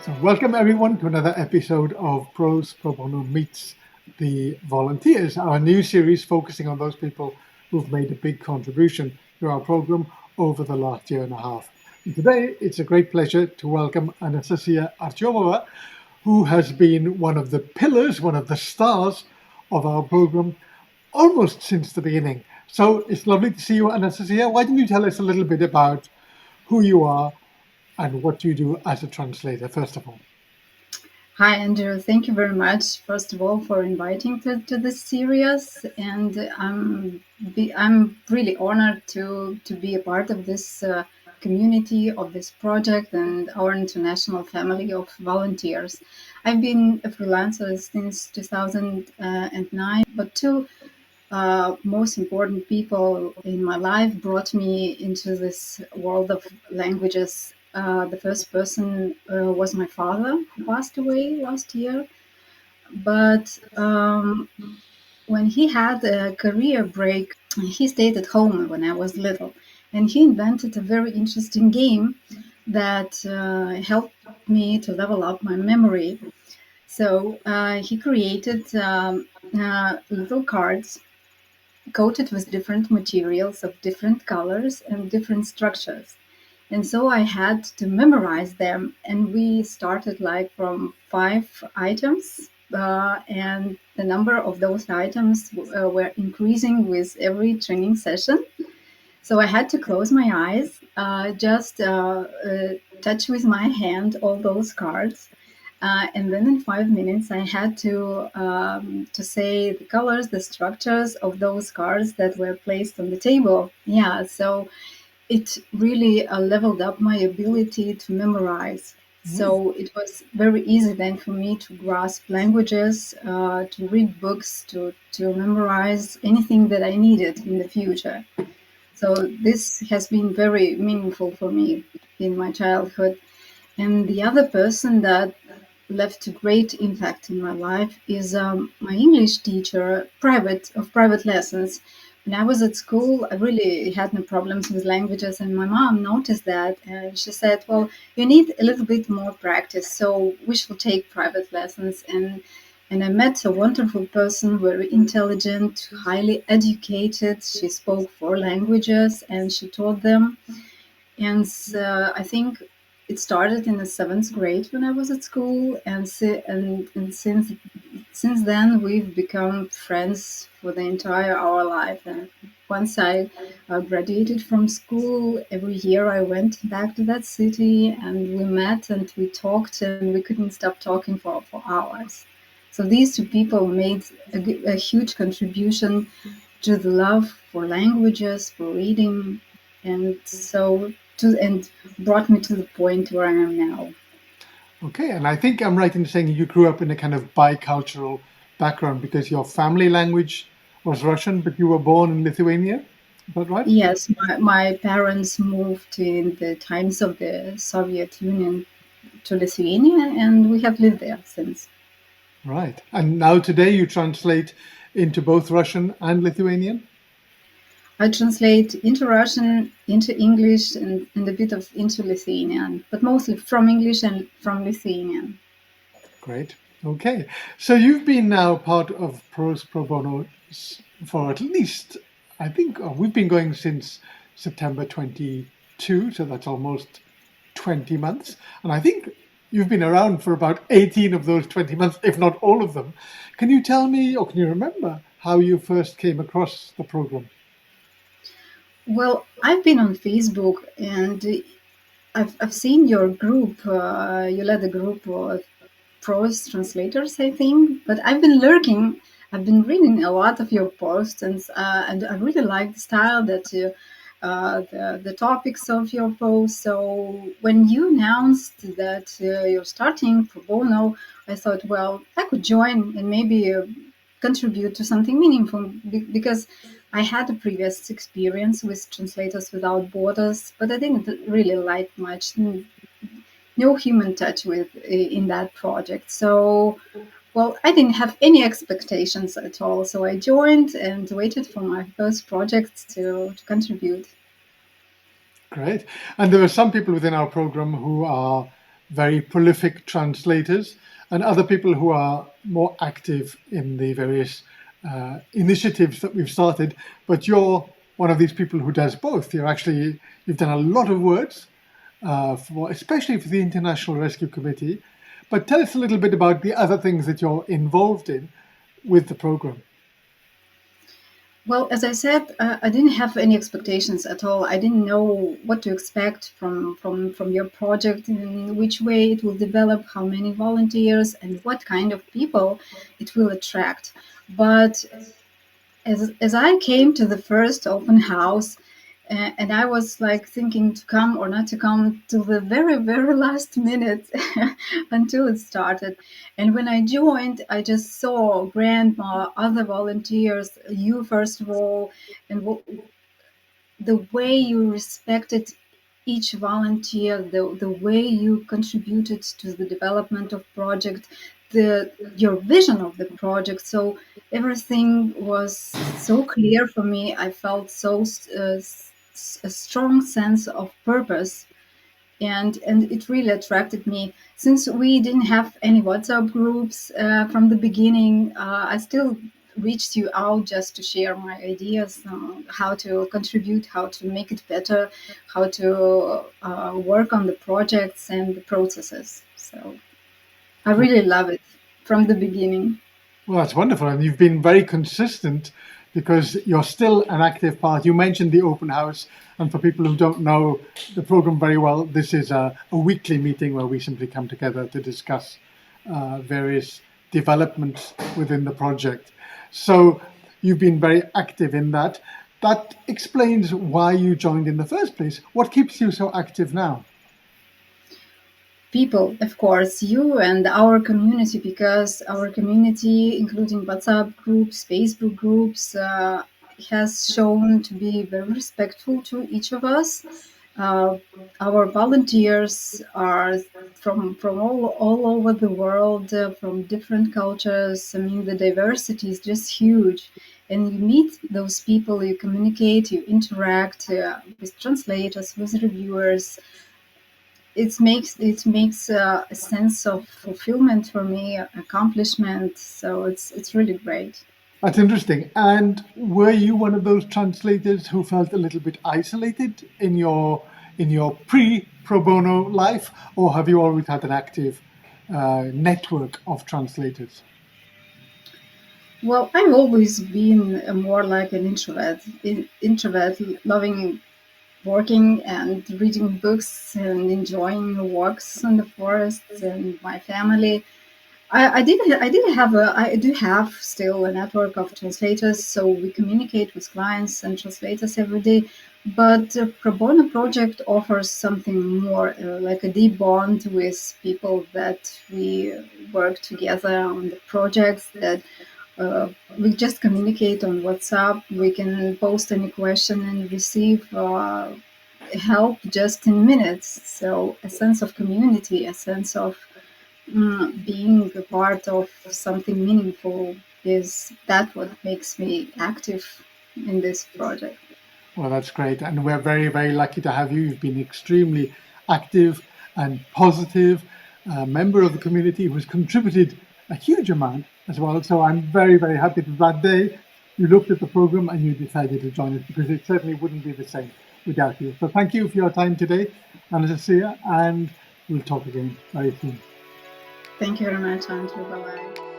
So, welcome everyone to another episode of Pros Pro Bono Meets the Volunteers, our new series focusing on those people who've made a big contribution to our program over the last year and a half. And today, it's a great pleasure to welcome Anastasia Artyomova, who has been one of the pillars, one of the stars of our program almost since the beginning. So, it's lovely to see you, Anastasia. Why don't you tell us a little bit about who you are and what you do as a translator, first of all? Hi, Andrew. Thank you very much, first of all, for inviting to this series. And I'm really honored to be a part of this community, of this project, and our international family of volunteers. I've been a freelancer since 2009, but two most important people in my life brought me into this world of languages. The first person was my father, who passed away last year. But when he had a career break, he stayed at home when I was little. And he invented a very interesting game that helped me to level up my memory. So he created little cards coated with different materials of different colors and different structures. And so I had to memorize them. And we started like from 5 items. And the number of those items were increasing with every training session. So I had to close my eyes, just touch with my hand all those cards, and then in 5 minutes, I had to say the colors, the structures of those cards that were placed on the table. Yeah, so it really leveled up my ability to memorize. Mm. So it was very easy then for me to grasp languages, to read books, to memorize anything that I needed in the future. So this has been very meaningful for me in my childhood. And the other person that left a great impact in my life is my English teacher, private lessons. When I was at school, I really had no problems with languages, and my mom noticed that, and she said, "Well, you need a little bit more practice, so we should take private lessons." And I met a wonderful person, very intelligent, highly educated. She spoke 4 languages, and she taught them. And I think it started in the 7th grade when I was at school, and since then we've become friends for the entire our life. And once I graduated from school, every year I went back to that city, and we met and we talked, and we couldn't stop talking for hours. So these two people made a huge contribution to the love for languages, for reading, and brought me to the point where I am now. Okay, and I think I'm right in saying you grew up in a kind of bicultural background because your family language was Russian, but you were born in Lithuania. Is that right? Yes, my parents moved in the times of the Soviet Union to Lithuania, and we have lived there since. Right. And now today you translate into both Russian and Lithuanian? I translate into Russian, into English, and a bit of into Lithuanian, but mostly from English and from Lithuanian. Great. Okay. So you've been now part of Pros Pro Bono for at least, I think, we've been going since September 22, so that's almost 20 months. And I think you've been around for about 18 of those 20 months, if not all of them. Can you tell me, or can you remember, how you first came across the program? Well, I've been on Facebook, and I've seen your group. You led a group of prose translators, I think. But I've been lurking. I've been reading a lot of your posts, and I really like the style that you, the topics of your posts. So when you announced that you're starting pro bono, I thought, well, I could join and maybe contribute to something meaningful because I had a previous experience with Translators Without Borders, but I didn't really like much. No human touch with in that project. So, well, I didn't have any expectations at all. So I joined and waited for my first project to contribute. Great. And there are some people within our program who are very prolific translators, and other people who are more active in the various initiatives that we've started. But you're one of these people who does both. You've done a lot of words, especially for the International Rescue Committee. But tell us a little bit about the other things that you're involved in with the program. Well, as I said, I didn't have any expectations at all. I didn't know what to expect from your project, in which way it will develop, how many volunteers, and what kind of people it will attract. But as I came to the first open house, and I was like thinking to come or not to come till the very, very last minute until it started. And when I joined, I just saw grandma, other volunteers, you first of all, and the way you respected each volunteer, the way you contributed to the development of project, your vision of the project. So everything was so clear for me. I felt a strong sense of purpose, and it really attracted me. Since we didn't have any WhatsApp groups from the beginning, I still reached you out just to share my ideas on how to contribute, how to make it better, how to work on the projects and the processes. So I really love it from the beginning. Well, that's wonderful. And you've been very consistent because you're still an active part. You mentioned the open house. And for people who don't know the program very well, this is a weekly meeting where we simply come together to discuss various developments within the project. So you've been very active in that. That explains why you joined in the first place. What keeps you so active now? People, of course, you and our community, because our community, including WhatsApp groups, Facebook groups, has shown to be very respectful to each of us. Uh, our volunteers are from all over the world, from different cultures. I mean, the diversity is just huge. And you meet those people, you communicate, you interact with translators, with reviewers. It makes a sense of fulfillment for me, accomplishment. So it's really great. That's interesting. And were you one of those translators who felt a little bit isolated in your pre pro bono life, or have you always had an active network of translators? Well, I've always been more like an introvert, loving working and reading books and enjoying walks in the forests and my family. I do have still a network of translators, so we communicate with clients and translators every day. But the Pro Bono project offers something more, like a deep bond with people that we work together on the projects. That we just communicate on WhatsApp. We can post any question and receive help just in minutes. So a sense of community, a sense of being a part of something meaningful, is that what makes me active in this project. Well, that's great. And we're very, very lucky to have you. You've been extremely active and positive, member of the community who's contributed a huge amount as well. So I'm very, very happy that day you looked at the program and you decided to join it, because it certainly wouldn't be the same without you. So thank you for your time today, Anastasia, and we'll talk again very soon. Thank you very much, Andrew. Bye bye.